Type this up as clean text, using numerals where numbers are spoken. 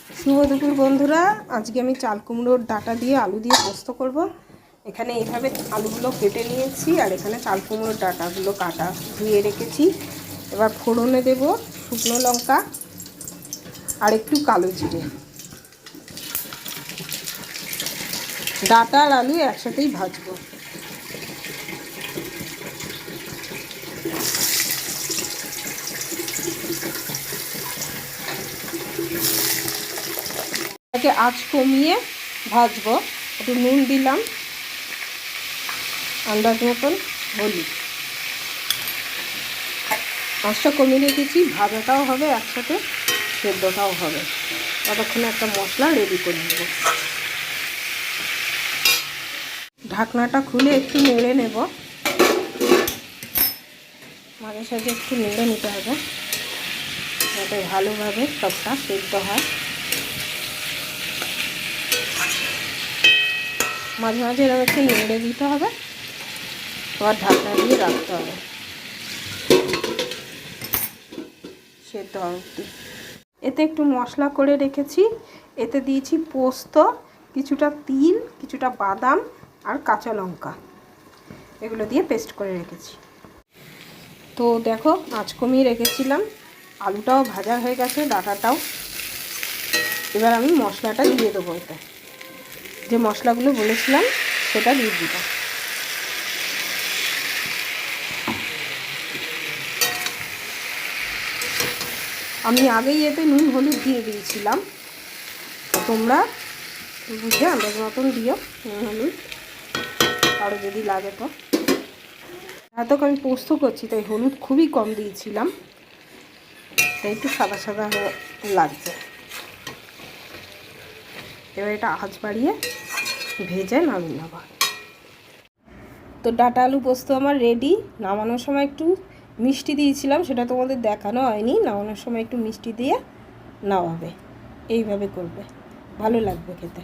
শুভ দুপুর বন্ধুরা, আজকে আমি চাল কুমড়োর ডাঁটা দিয়ে আলু দিয়ে পোস্ত করব। এখানে এইভাবে আলুগুলো কেটে নিয়েছি আর এখানে চাল কুমড়োর ডাঁটাগুলো কাটা ধুয়ে রেখেছি। এবার ফোড়নে দেব শুকনো লঙ্কা আর একটু কালো জিরে। ডাঁটা আর আলু একসাথেই ভাজবো। এটাকে আঁচ কমিয়ে ভাজবো। একটু নুন দিলাম, আন্দাজ মতন হলুদ। আঁচটা কমিয়ে রেখেছি, ভাজাটাও হবে একসাথে, সেদ্ধটাও হবে। ততক্ষণে একটা মশলা রেডি করে নেব। ঢাকনাটা খুলে একটু নেড়ে নেব, মাঝে সাঝে একটু নেড়ে নিতে হবে যাতে ভালোভাবে সবটা সেদ্ধ হয়। মাঝে মাঝে এরকম একটু নেড়ে দিতে হবে, আবার ঢাকনা দিয়ে রাখতে হবে, সেদ্ধ হবে। এতে একটু মশলা করে রেখেছি, এতে দিয়েছি পোস্ত, কিছুটা তিল, কিছুটা বাদাম আর কাঁচা লঙ্কা, এগুলো দিয়ে পেস্ট করে রেখেছি। তো দেখো, আঁচ কমিয়ে রেখেছিলাম, আলুটাও ভাজা হয়ে গেছে, ডাঁটাটাও। এবার আমি মশলাটা দিয়ে দেবো। এতে যে মশলাগুলো বলেছিলাম সেটা দিয়ে দিব। আমি আগেই এতে নুন হলুদ দিয়ে দিয়েছিলাম, তোমরা বুঝে আন্দাজ মতন দিও নুন হলুদ, আরও যদি লাগে তো। এত আমি পোস্ত করছি তাই হলুদ খুবই কম দিয়েছিলাম, তাই একটু সাদা সাদা লাগছে। এবার এটা আঁচ বাড়িয়ে ভেজে নামিয়ে নেব। তো ডাঁটা আলু পোস্ত আমার রেডি। নামানোর সময় একটু মিষ্টি দিয়েছিলাম, সেটা তোমাদের দেখানো হয়নি। নামানোর সময় একটু মিষ্টি দিয়ে নামাবে, এইভাবে করবে, ভালো লাগবে খেতে।